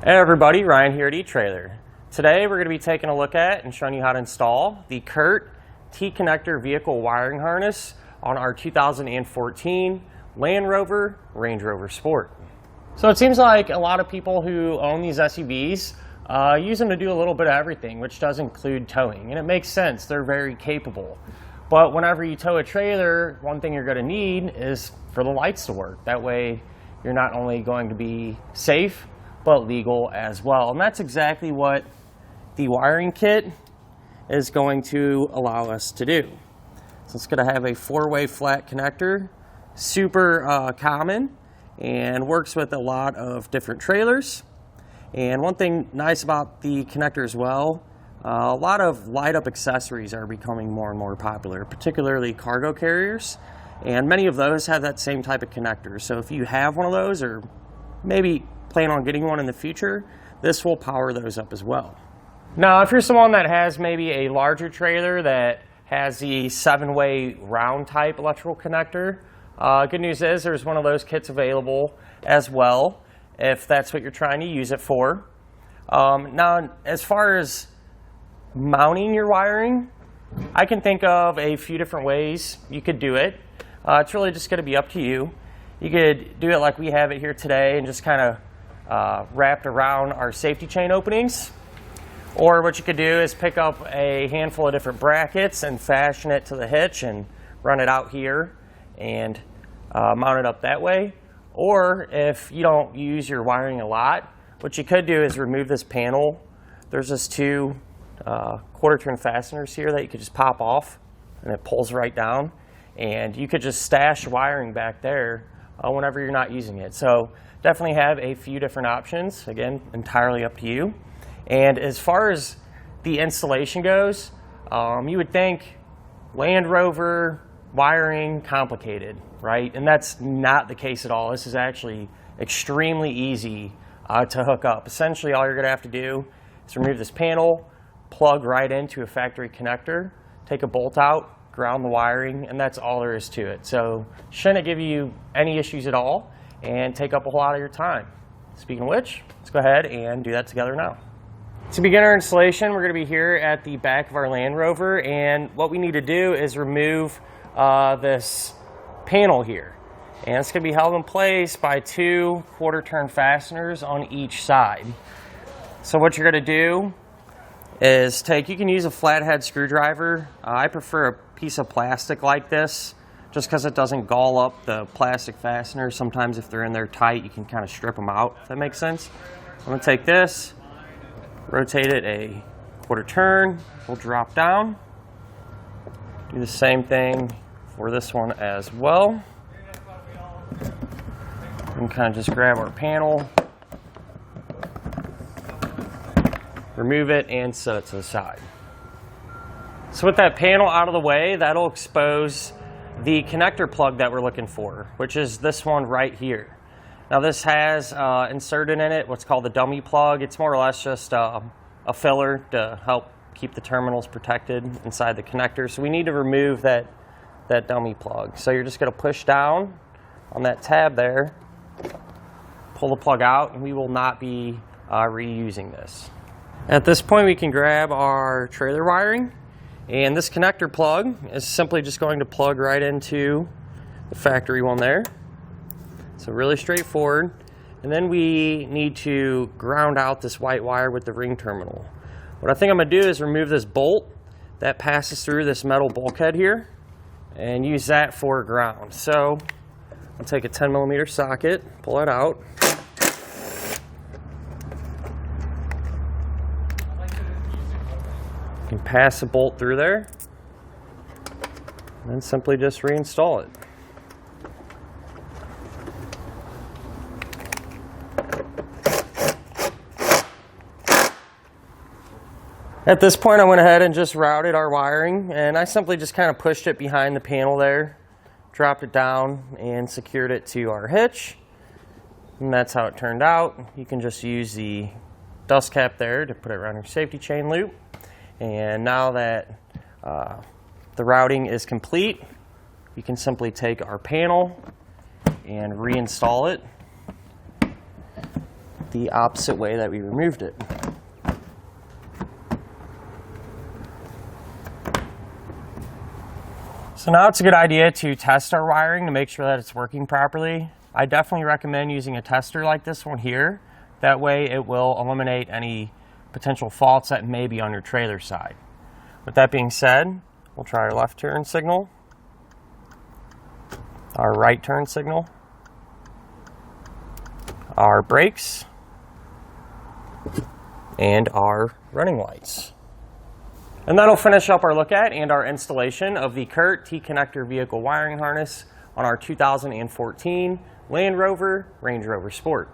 Hey everybody, Ryan here at etrailer. Today we're going to be taking a look at and showing you how to install the Curt T-connector vehicle wiring harness on our 2014 Land Rover Range Rover Sport. So it seems like a lot of people who own these SUVs use them to do a little bit of everything, which does include towing, and it makes sense. They're very capable. But whenever you tow a trailer, one thing you're going to need is for the lights to work. That way you're not only going to be safe but legal as well. And that's exactly what the wiring kit is going to allow us to do. So it's going to have a 4-way flat connector, super common, and works with a lot of different trailers. And one thing nice about the connector as well, a lot of light up accessories are becoming more and more popular, particularly cargo carriers, and many of those have that same type of connector. So if you have one of those, or maybe plan on getting one in the future, this will power those up as well. Now, if you're someone that has maybe a larger trailer that has the 7-way round type electrical connector, good news is there's one of those kits available as well, if that's what you're trying to use it for. Now, as far as mounting your wiring, I can think of a few different ways you could do it. It's really just going to be up to you. You could do it like we have it here today and just kind of wrapped around our safety chain openings. Or what you could do is pick up a handful of different brackets and fashion it to the hitch and run it out here and mount it up that way. Or if you don't use your wiring a lot, what you could do is remove this panel. There's just two quarter-turn fasteners here that you could just pop off, and it pulls right down. And you could just stash wiring back there whenever you're not using it. So definitely have a few different options. Again, entirely up to you. And as far as the installation goes, you would think Land Rover wiring complicated, right? And that's not the case at all. This is actually extremely easy to hook up. Essentially, all you're going to have to do is remove this panel, plug right into a factory connector, take a bolt out, ground the wiring, and that's all there is to it. So shouldn't give you any issues at all and take up a whole lot of your time. Speaking of which, let's go ahead and do that together now. To begin our installation, we're going to be here at the back of our Land Rover, and what we need to do is remove this panel here. And it's going to be held in place by 2 quarter-turn fasteners on each side. So what you're going to do is you can use a flathead screwdriver. I prefer a piece of plastic like this, just because it doesn't gall up the plastic fasteners. Sometimes if they're in there tight, you can kind of strip them out, if that makes sense. I'm going to take this, rotate it a quarter turn, we'll drop down. Do the same thing for this one as well. And kind of just grab our panel, remove it, and set it to the side. So with that panel out of the way, that'll expose the connector plug that we're looking for, which is this one right here. Now this has inserted in it what's called the dummy plug. It's more or less just a filler to help keep the terminals protected inside the connector. So we need to remove that dummy plug. So you're just going to push down on that tab there, pull the plug out, and we will not be reusing this. At this point, we can grab our trailer wiring, and this connector plug is simply just going to plug right into the factory one there. So really straightforward. And then we need to ground out this white wire with the ring terminal. What I think I'm going to do is remove this bolt that passes through this metal bulkhead here and use that for ground. So I'll take a 10mm socket, pull it out. You can pass the bolt through there and then simply just reinstall it. At this point, I went ahead and just routed our wiring, and I simply just kind of pushed it behind the panel there, dropped it down, and secured it to our hitch. And that's how it turned out. You can just use the dust cap there to put it around your safety chain loop. And now that the routing is complete, we can simply take our panel and reinstall it. the opposite way that we removed it. So now it's a good idea to test our wiring to make sure that it's working properly. I definitely recommend using a tester like this one here. That way it will eliminate any potential faults that may be on your trailer side. With that being said, we'll try our left turn signal, our right turn signal, our brakes, and our running lights. And that'll finish up our look at and our installation of the Curt T-connector vehicle wiring harness on our 2014 Land Rover Range Rover Sport.